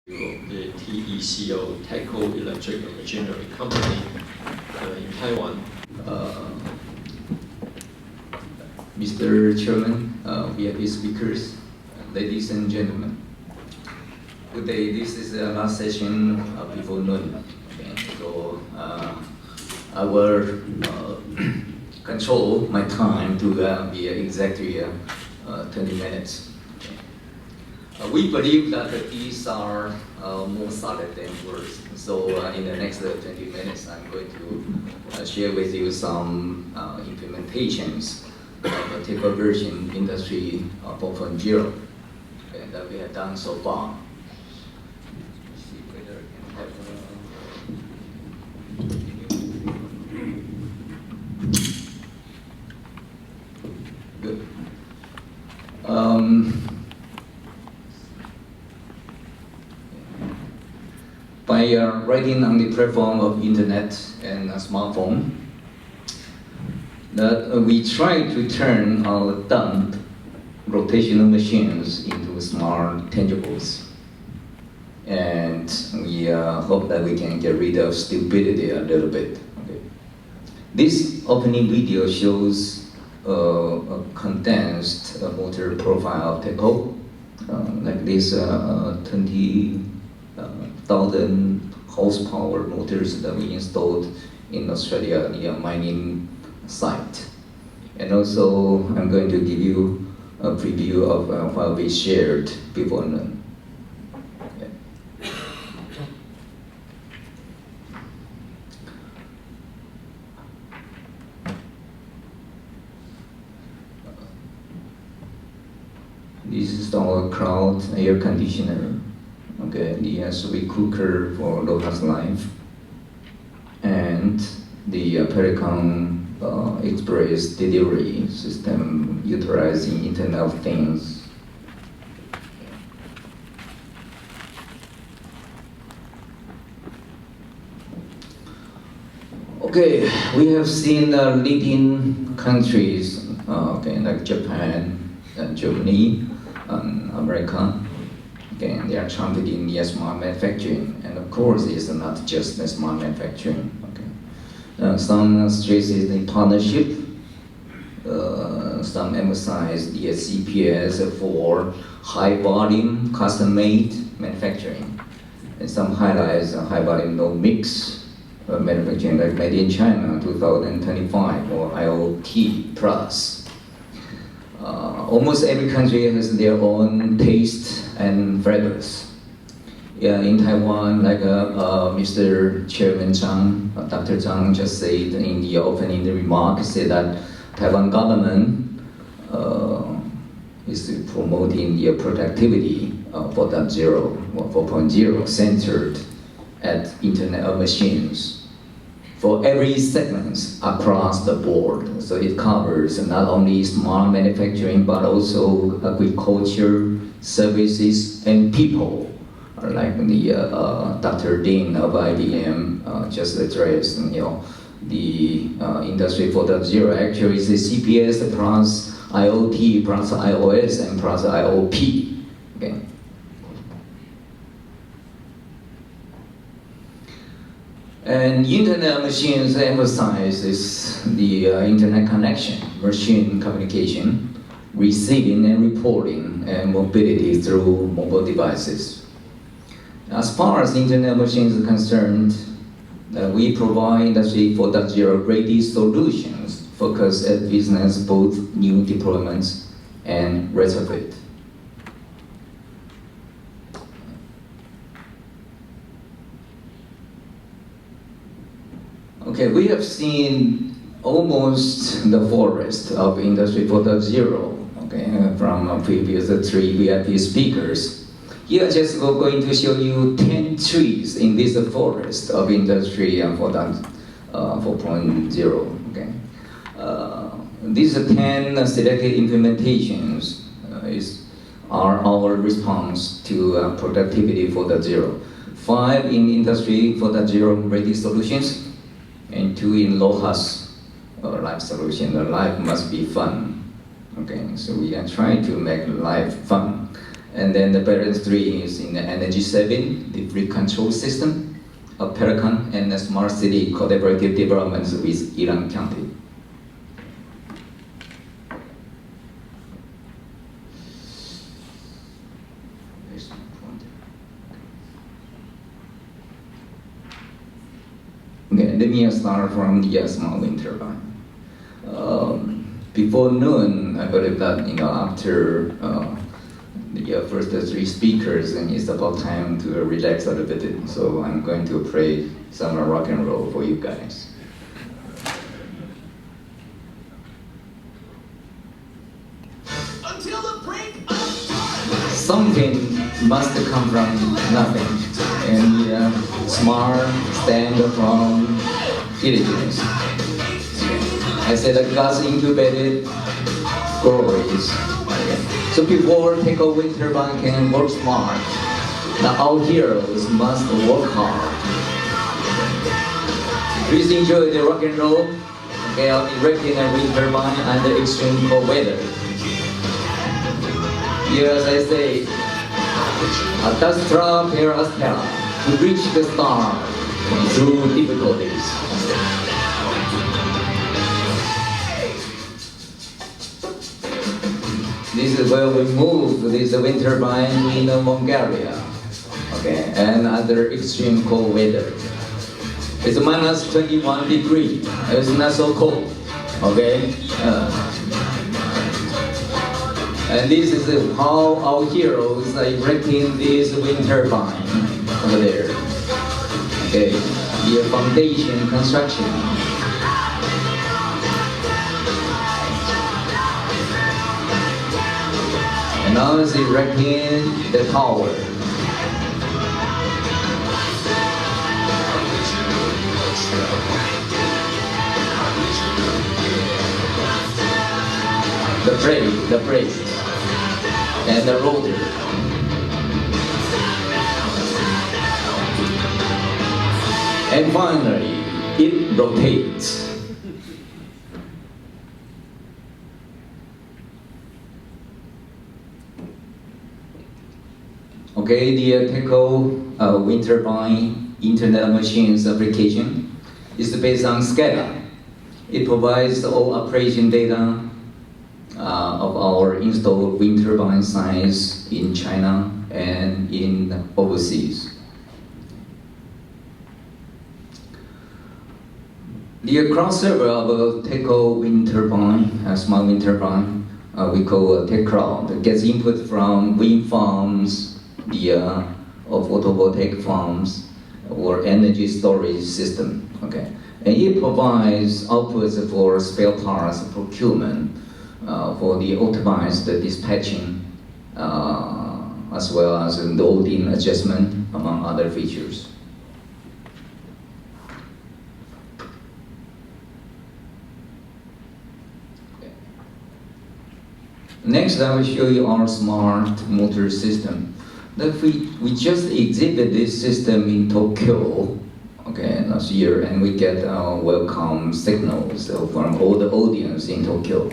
The TECO, TECO Electric Machinery Company in Taiwan. Mr. Chairman, VIP speakers, ladies and gentlemen. Good day. This is the last session before noon. Okay, so I will control my time to be exactly 20 minutes. We believe that these are more solid than words. So in the next 20 minutes, I'm going to share with you some implementations of the TECO version Industry 4.0 that we have done so far. Let's see whether I can have good. By writing on the platform of internet and a smartphone, that we try to turn our dumb rotational machines into smart tangibles. And we hope that we can get rid of stupidity a little bit. Okay. This opening video shows a condensed motor profile of TECO, like this 20,000 horsepower motors that we installed in Australia near a mining site. And also, I'm going to give you a preview of what we shared before noon. Okay. This is our cloud air conditioner. Okay, the sweet cooker for LOHAS Life, and the Pericon Express delivery system utilizing Internet of Things. Okay, we have seen leading countries, like Japan and Germany and America. Okay, they are championing the smart manufacturing, and of course, it's not just the smart manufacturing. Okay, some stresses the partnership. Some emphasize the CPS for high volume, custom-made manufacturing, and some highlights high volume, no mix manufacturing, like made in China 2025 or IoT plus. Almost every country has their own taste and flavors. Yeah, in Taiwan, like Mr. Chairman Tsai, Dr. Tsai just said in the opening remark, said that Taiwan government is promoting the productivity 4.0 or 4.0 centered at Internet of Machines for every segment across the board. So it covers not only smart manufacturing, but also agriculture, services, and people. Like the Dr. Dean of IBM just addressed, the Industry 4.0 actually is the CPS plus IoT plus iOS and plus IOP. Okay. And Internet of Machines emphasizes the internet connection, machine communication, receiving and reporting, and mobility through mobile devices. As far as Internet of Machines is concerned, we provide Industry 4.0 ready solutions focused at business, both new deployments and retrofit. Okay, we have seen almost the forest of Industry 4.0, okay, from previous 3 VIP speakers. Here I'm just going to show you 10 trees in this forest of Industry 4.0, okay. These 10 selected implementations are our response to productivity 4.0. 5 in Industry 4.0 ready solutions, and 2 in LOHAS life solution. Life must be fun. Okay, so we are trying to make life fun. And then the balance 3 is in the energy saving, the fleet control system of Pelicon, and the smart city collaborative developments with Ilan County. Okay, let me start from the small wind turbine. Before noon, I believe that after the first 3 speakers, and it's about time to relax a little bit. So I'm going to play some rock and roll for you guys. Until the break of time. Something must come from nothing, and smart stand from diligence. I said that God's incubated glories. So before TECO wind turbine can work smart, our heroes must work hard. Please enjoy the rock and roll. Okay, I'll be erecting a wind turbine under extreme cold weather. Yes, I say, ad astra per astra, to reach the star through difficulties. This is where we move this wind turbine in Mongolia, okay, and under extreme cold weather. It's minus 21 degrees. It's not so cold, okay. And this is how our heroes are erecting this wind turbine over there. Okay, the foundation construction. And now it's erecting the tower. The brake, and the rotor. And finally, it rotates. Okay, the TECO wind turbine Internet of Machines application is based on SCADA. It provides all operation data of our installed wind turbine sites in China and in overseas. The cross server of a TECO wind turbine, a small wind turbine, we call a TECROWD, gets input from wind farms, or photovoltaic farms, or energy storage system. Okay, and it provides outputs for spare parts procurement, for the optimized dispatching, as well as loading adjustment, among other features. Next, I will show you our smart motor system. We just exhibited this system in Tokyo, okay, last year, and we get welcome signals from all the audience in Tokyo.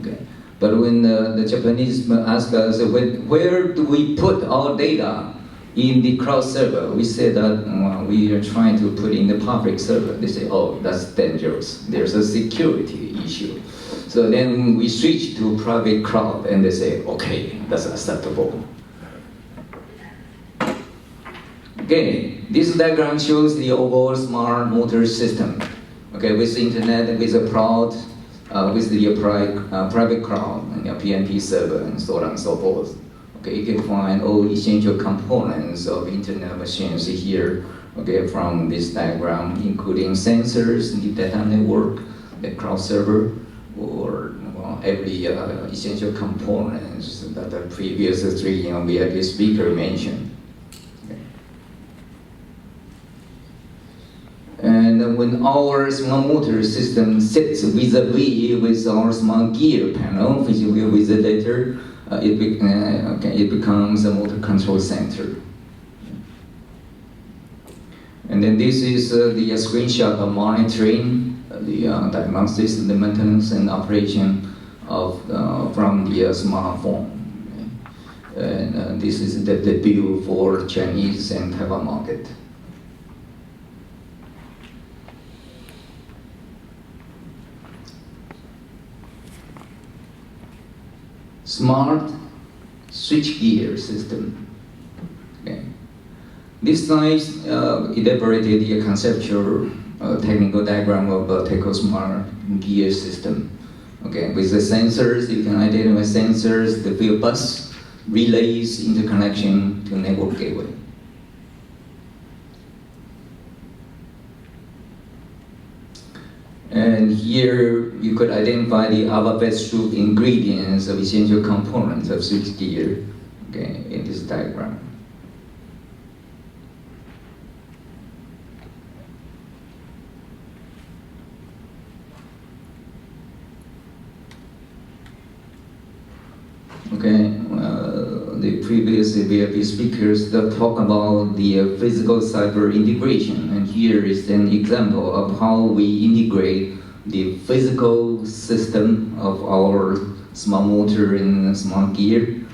Okay. But when the Japanese ask us, where do we put our data in the cloud server? We say that we are trying to put in the public server. They say, oh, that's dangerous. There's a security issue. So then we switch to private cloud, and they say, okay, that's acceptable. Okay, this diagram shows the overall smart motor system. Okay, with internet, with a cloud, with the private cloud and the PNP server and so on and so forth. Okay, you can find all essential components of Internet of Machines here. Okay, from this diagram, including sensors, the data network, the cloud server, or every essential components that the previous 3 VIP speaker mentioned. And when our smart motor system sits vis-a-vis with our smart gear panel, which we will visit later, it becomes a motor control center. And then this is the screenshot of monitoring the diagnostics, the maintenance and operation of from the smartphone. And this is the debut for Chinese and Taiwan market. Smart switchgear system. Okay. This slide elaborated the conceptual technical diagram of a TECO smart gear system. Okay, with the sensors, you can identify sensors, the field bus, relays, interconnection to network gateway. And here you could identify the alphabet soup ingredients of essential components of switchgear, okay, in this diagram. Okay, the previous VIP speakers talk about the physical cyber integration, and here is an example of how we integrate the physical system of our smart motor and smart gear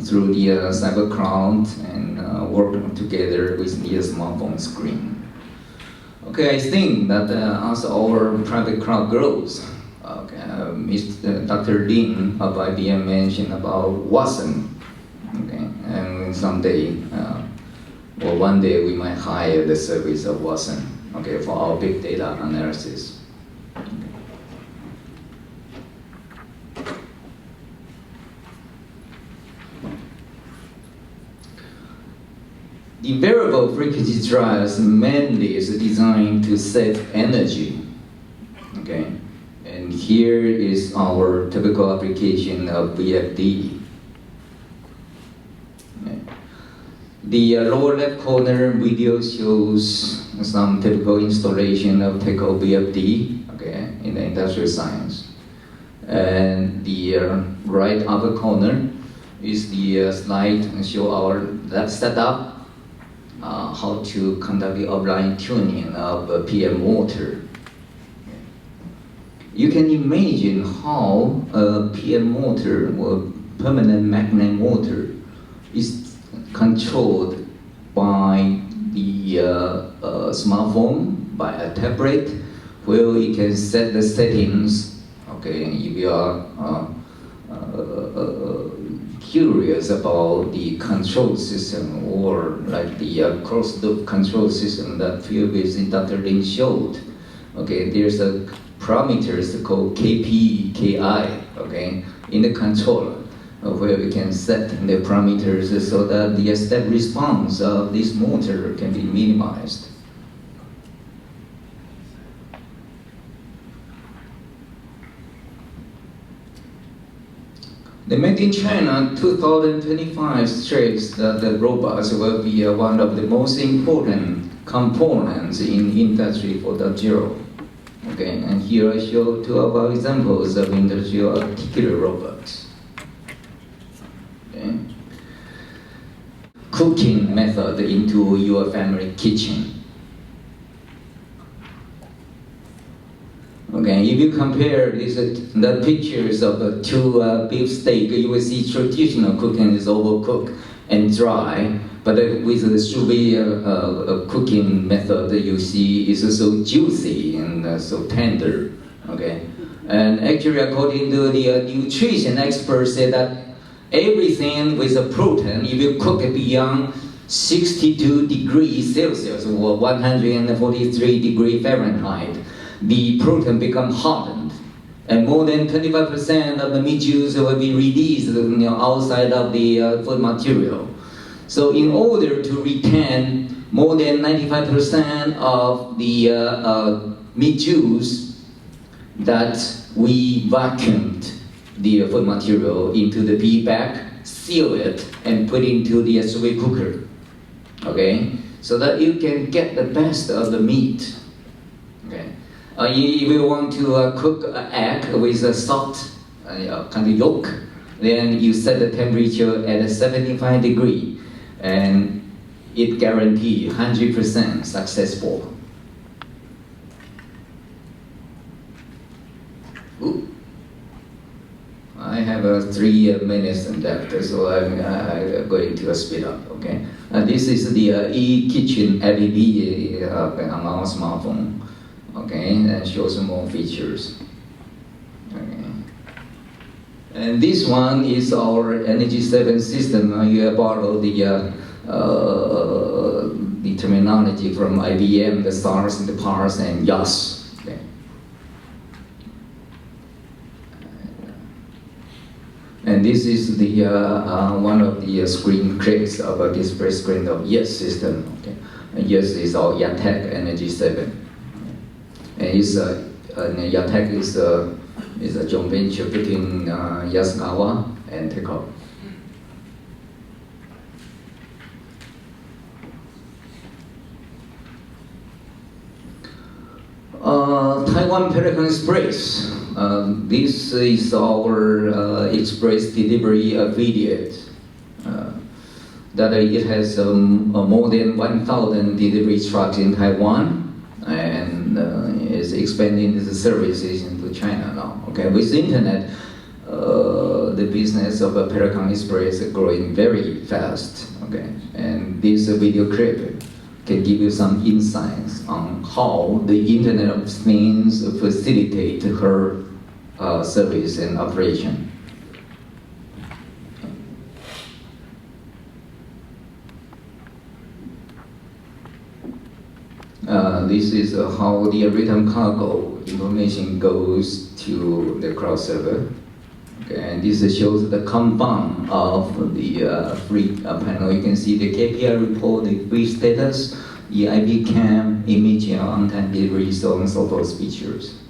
through the cyber cloud and work together with the smartphone screen. Okay, I think that as our private cloud grows, Dr. Lin of IBM mentioned about Watson. Okay, and someday, or one day, we might hire the service of Watson. Okay, for our big data analysis. The variable frequency drives mainly is designed to save energy. Okay. And here is our typical application of VFD. The lower left corner video shows some typical installation of TECO VFD, okay, in the industrial science. And the right upper corner is the slide and show our lab setup, how to conduct the offline tuning of a PM motor. You can imagine how a PM motor or permanent magnet motor is controlled by the smartphone, by a tablet, where you can set the settings. Okay, if you are curious about the control system or like the closed-loop control system that previously Dr. Lin showed. Okay, there's a parameters called KP, KI, okay, in the controller, where we can set the parameters so that the step response of this motor can be minimized. The Made in China 2025 stress that the robots will be one of the most important components in Industry 4.0. Okay, and here I show two of our examples of industrial articulate robots. Okay. Cooking method into your family kitchen. Okay, if you compare the pictures of two beef steak, you will see traditional cooking is overcooked and dry, but with the sous vide cooking method, you see is so juicy and so tender. Okay, and actually, according to the nutrition experts, say that everything with a protein, if you cook it beyond 62 degrees Celsius or 143 degrees Fahrenheit, the protein becomes hardened, and more than 25% of the meat juice will be released outside of the food material. So in order to retain more than 95% of the meat juice, that we vacuumed the food material into the PE bag, seal it, and put into the sous vide cooker. Okay, so that you can get the best of the meat. Okay. If you want to cook an egg with a soft kind of yolk, then you set the temperature at 75 degrees, and it guarantees 100% successful. Ooh. I have 3 minutes left, so I'm going to speed up. Okay, this is the e-kitchen LED on our smartphone. Okay, and shows more features. Okay. And this one is our energy saving system. You borrow the terminology from IBM, the SARS, the PARS, and YAS. Okay. And this is the one of the screen clips of a display screen of YES system. Okay. And YES is our YATEC energy saving. And YATEC is a joint venture between Yaskawa and TECO. Taiwan Pelican Express. This is our express delivery affiliate. That it has more than 1,000 delivery trucks in Taiwan, and is expanding the services into China now. Okay, with the internet, the business of a Pelican Express is growing very fast. Okay, and this video clip can give you some insights on how the Internet of Things facilitate her service and operation. This is how the return cargo information goes to the cloud server. Okay, and this shows the compound of the free panel. You can see the KPI report, the free status, the IP cam, image, on-time delivery, so on and so forth features.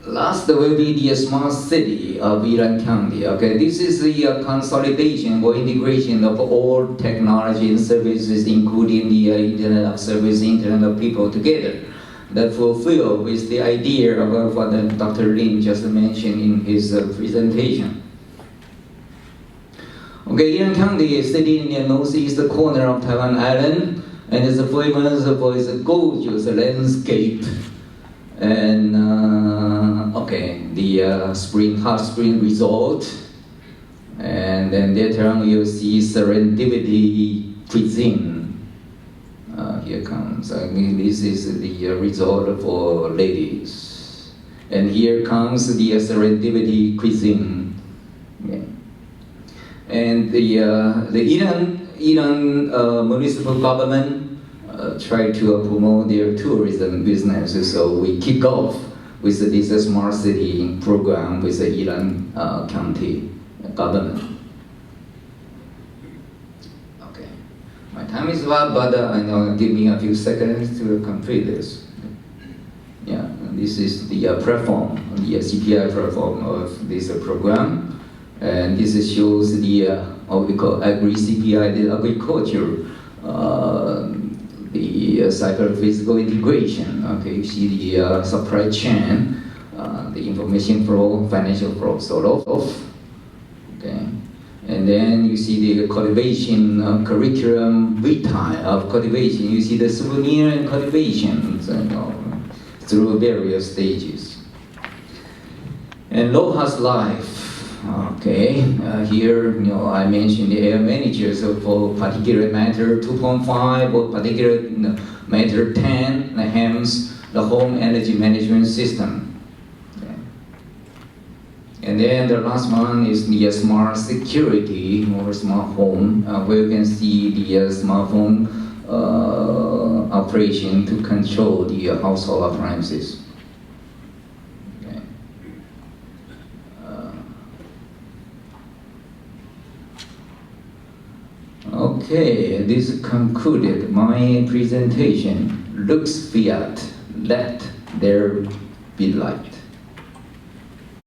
Last will be the smart city of Yilan County. Okay, this is the consolidation or integration of all technology and services, including the Internet of Service, Internet of People together, that fulfill with the idea of what Dr. Lin just mentioned in his presentation. Okay, Yilan County is sitting in the northeast corner of Taiwan Island, and is famous for its gorgeous landscape. And okay, the hot spring resort, and then later on you'll see Serendipity Cuisine. Here comes, this is the resort for ladies, and here comes the Serendipity Cuisine. Yeah. And the Yilan municipal government try to promote their tourism business, so we kick off with this smart city program with the Yilan County government. Okay, my time is up, but give me a few seconds to complete this. Yeah, this is the platform, the CPI platform of this program, and this shows the what we call agri-CPI, the agriculture. The psycho-physical integration. Okay, you see the supply chain, the information flow, financial flow, sort of. Okay, and then you see the cultivation curriculum vitae of cultivation. You see the souvenir and cultivation through various stages. And LOHAS life. Okay, here I mentioned the air managers for particulate matter 2.5 or particulate matter 10, hence the home energy management system. Okay. And then the last one is the smart security or smart home, where you can see the smart home operation to control the household appliances. Okay, this concluded my presentation. Lux fiat, let there be light.